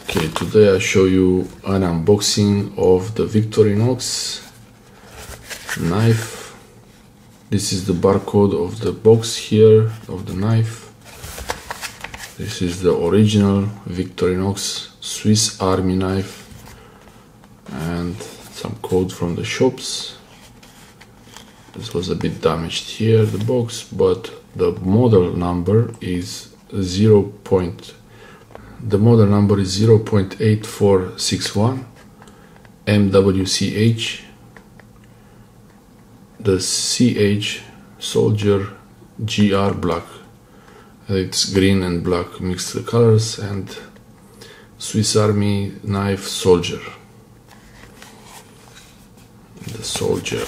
Okay, today I show you an unboxing of the Victorinox knife. This is the barcode of the box here of the knife. This is the original Victorinox Swiss Army Knife and some code from the shops. This was a bit damaged here, the box, but the model number is 0.8461 MWCH, the CH-Soldier GR black. It's green and black mixed colors, and Swiss Army Knife Soldier. The Soldier.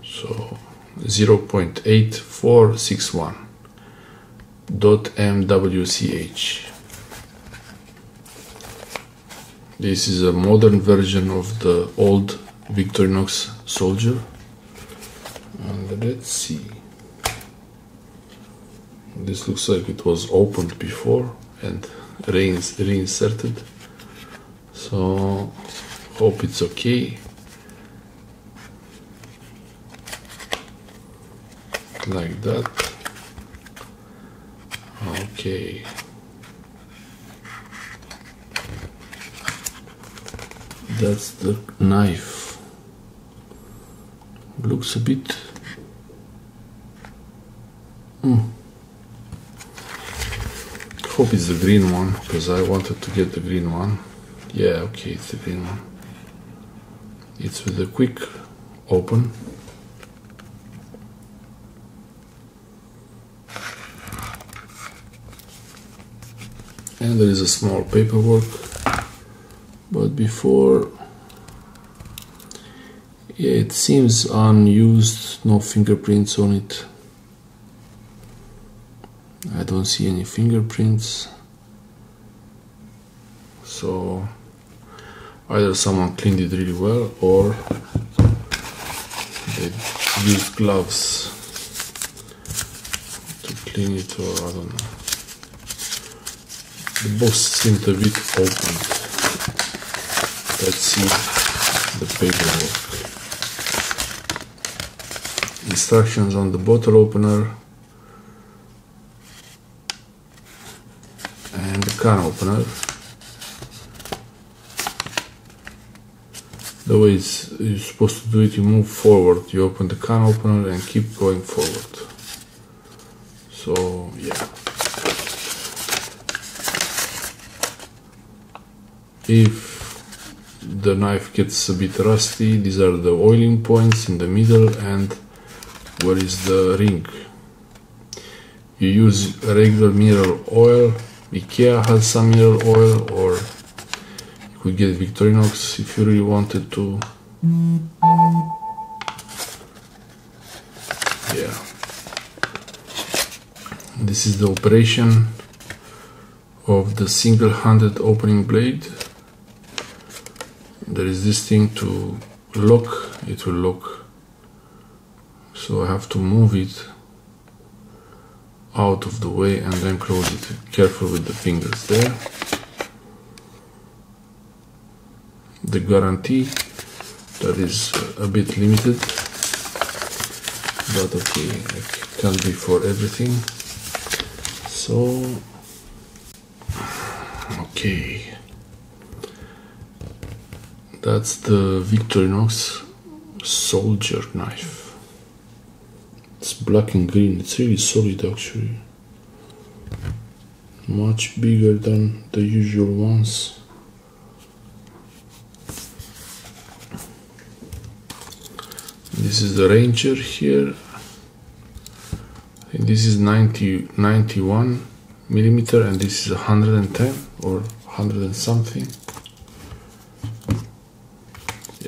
So 0.8461 .MWCH. This is a modern version of the old Victorinox Soldier, and let's see. This looks like it was opened before and reinserted, so hope it's okay. Like that. Okay. That's the knife. Looks a bit hope it's the green one, because I wanted to get the green one. Yeah, okay, it's the green one. It's with a quick open. And there is a small paperwork, but before, yeah, it seems unused, no fingerprints on it. I don't see any fingerprints, so either someone cleaned it really well or they used gloves to clean it, or I don't know. The box seemed a bit opened. Let's see the paperwork. Instructions on the bottle opener and the can opener. The way you're supposed to do it, you move forward, you open the can opener and keep going forward. So yeah. If the knife gets a bit rusty, these are the oiling points in the middle and where is the ring. You use regular mineral oil. IKEA has some mineral oil, or you could get Victorinox if you really wanted to. Yeah. This is the operation of the single-handed opening blade. There is this thing to lock, it will lock, so I have to move it out of the way and then close it. Careful with the fingers there. The guarantee, that is a bit limited, but okay, it can be for everything. So okay, that's the Victorinox Soldier knife. It's black and green. It's really solid, actually. Much bigger than the usual ones. This is the Ranger here. And this is 91 millimeter, and this is 110 or 100 and something.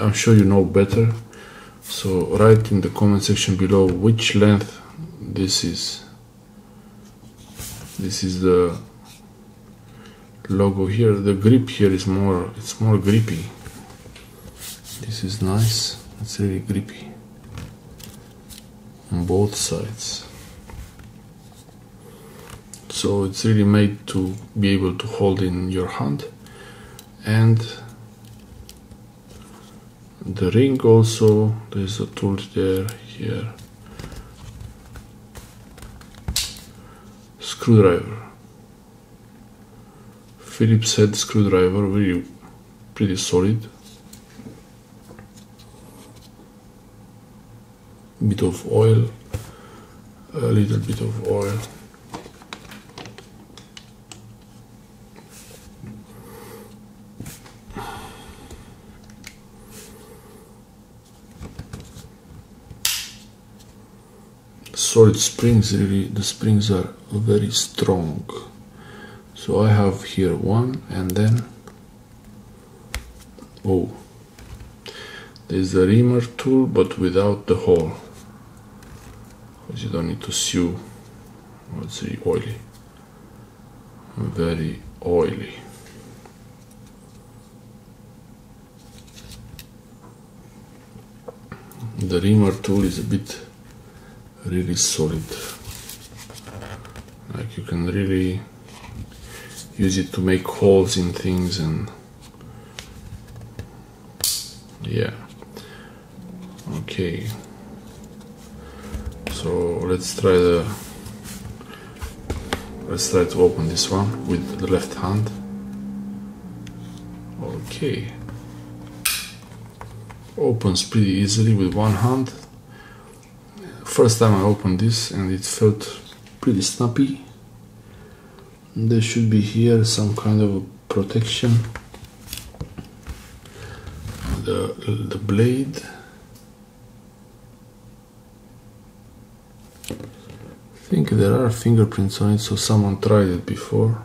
I'm sure you know better, so write in the comment section below which length this is. This is the logo here. The grip here is more grippy. This is nice. It's really grippy on both sides. so it's really made to be able to hold in your hand. And the ring also, there's a tool there, here. Screwdriver, Phillips head screwdriver, really pretty solid. Bit of oil, a little bit of oil. Solid springs, really, the springs are very strong. So I have here one, and then, oh, there's the reamer tool, but without the hole, because you don't need to sew. Oh, it's really oily, very oily. The reamer tool is a bit really solid, like you can really use it to make holes in things, and yeah. Okay, so let's try to open this one with the left hand. Okay, opens pretty easily with one hand. First time I opened this and it felt pretty snappy. There should be here some kind of protection. The blade. I think there are fingerprints on it, so someone tried it before.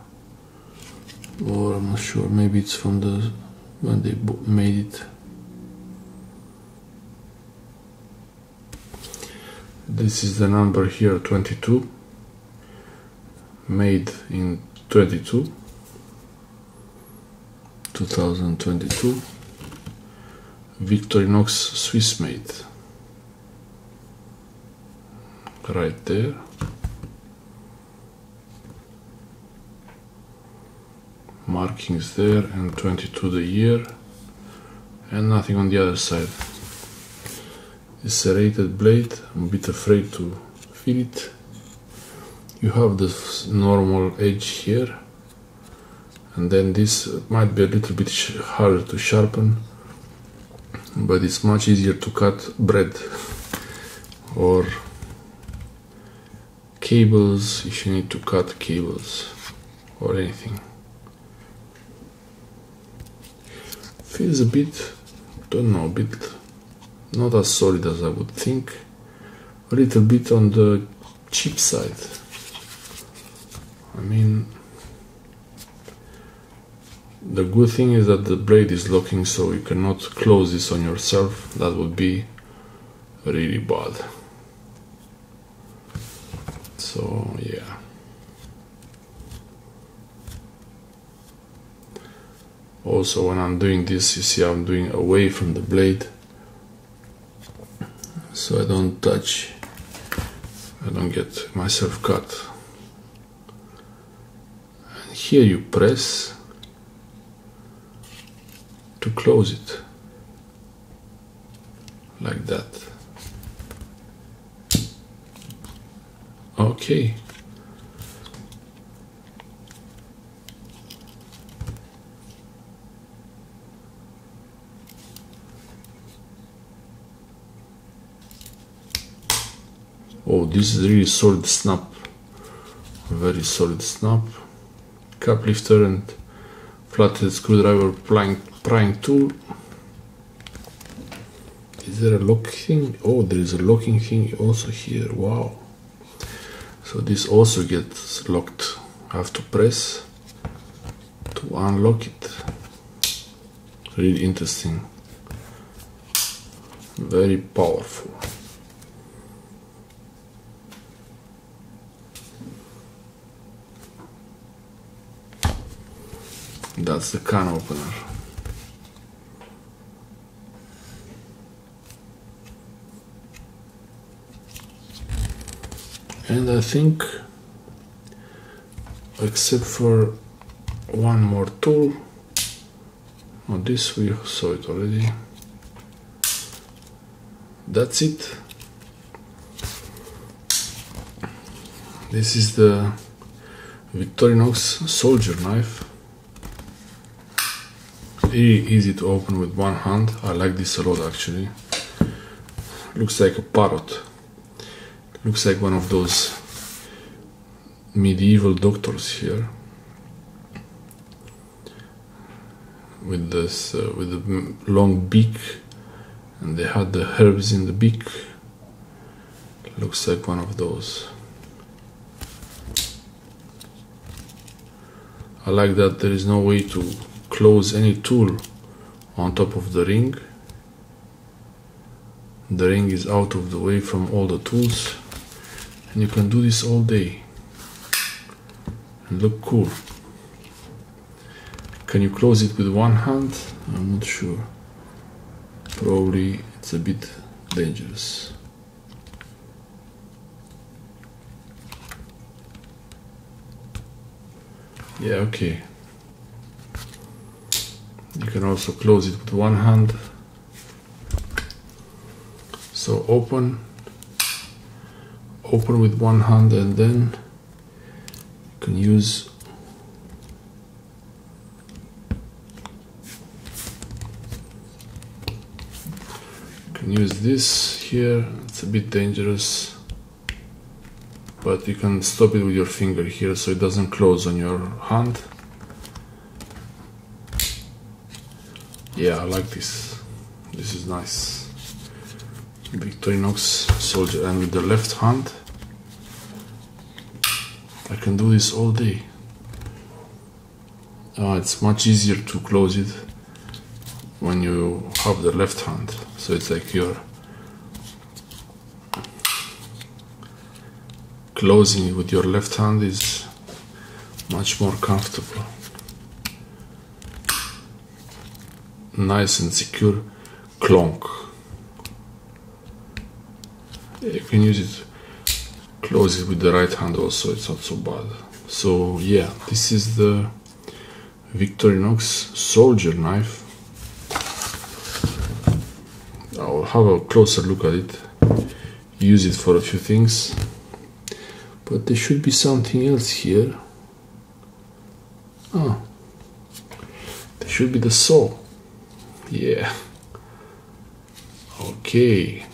Or I'm not sure, maybe it's from when they made it. This is the number here, 22, made in 2022, Victorinox Swiss made, right there. Markings there, and 22 the year, and nothing on the other side. The serrated blade, I'm a bit afraid to feel it. You have this normal edge here, and then this might be a little bit harder to sharpen, but it's much easier to cut bread or cables if you need to cut cables or anything. Feels a bit, don't know, a bit not as solid as I would think, a little bit on the cheap side. I mean, the good thing is that the blade is locking, so you cannot close this on yourself. That would be really bad. So yeah. Also, when I'm doing this, you see I'm doing away from the blade, so I don't touch, I don't get myself cut. And here you press to close it, like that. Okay. Oh, this is really solid snap, very solid snap. Cap lifter and flathead screwdriver prying tool. Is there a lock thing? Oh, there is a locking thing also here. Wow. So this also gets locked. I have to press to unlock it. Really interesting. Very powerful. That's the can opener. And I think except for one more tool. Oh, this we saw it already. That's it. This is the Victorinox Soldier knife. Really easy to open with one hand. I like this a lot actually. Looks like a parrot. Looks like one of those medieval doctors here. With this, with the long beak, and they had the herbs in the beak. Looks like one of those. I like that there is no way to close any tool on top of the ring. The ring is out of the way from all the tools, and you can do this all day and look cool. Can you close it with one hand? I'm not sure. Probably it's a bit dangerous. Yeah, okay. You can also close it with one hand. So open with one hand, and then you can use this here. It's a bit dangerous, but you can stop it with your finger here so it doesn't close on your hand. Yeah, I like this. This is nice. Victorinox Soldier. And with the left hand I can do this all day. It's much easier to close it when you have the left hand, so it's like you're closing it with your left hand is much more comfortable. Nice and secure. Clonk. You can use it, close it with the right hand also, it's not so bad. So yeah, this is the Victorinox Soldier knife. I'll have a closer look at it, use it for a few things, but there should be something else here. Oh, there should be the saw. Yeah. Okay.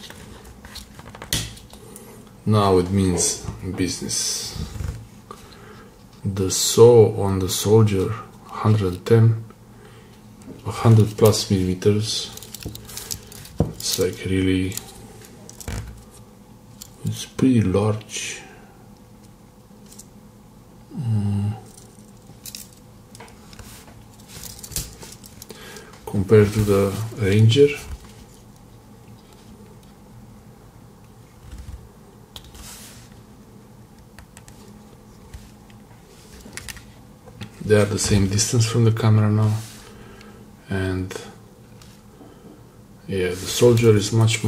Now it means business. The saw on the Soldier, 110, 100 plus millimeters. It's like really, it's pretty large. Compared to the Ranger. They are the same distance from the camera now, and yeah, the Soldier is much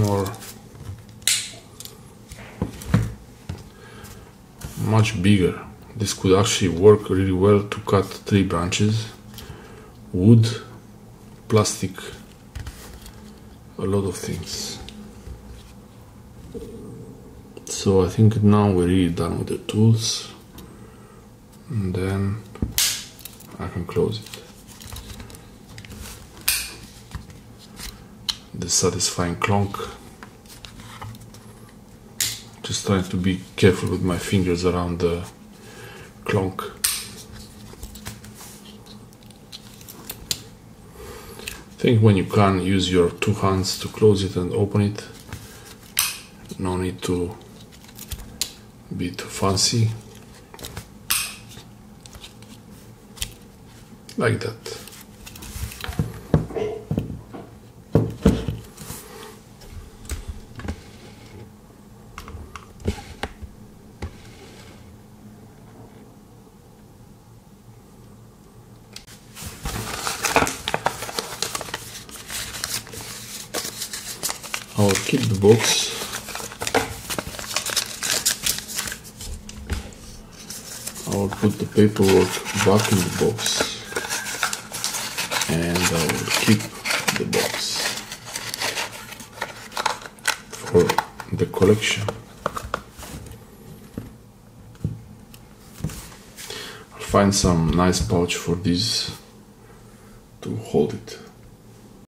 bigger. This could actually work really well to cut tree branches, wood, plastic, a lot of things. So I think now we're really done with the tools, and then I can close it. The satisfying clonk. Just trying to be careful with my fingers around the clonk. I think when you can use your two hands to close it and open it, no need to be too fancy. Like that. I'll keep the box. I'll I'll put the paperwork back in the box and I will keep the box for the collection. I'll find some nice pouch for this to hold it.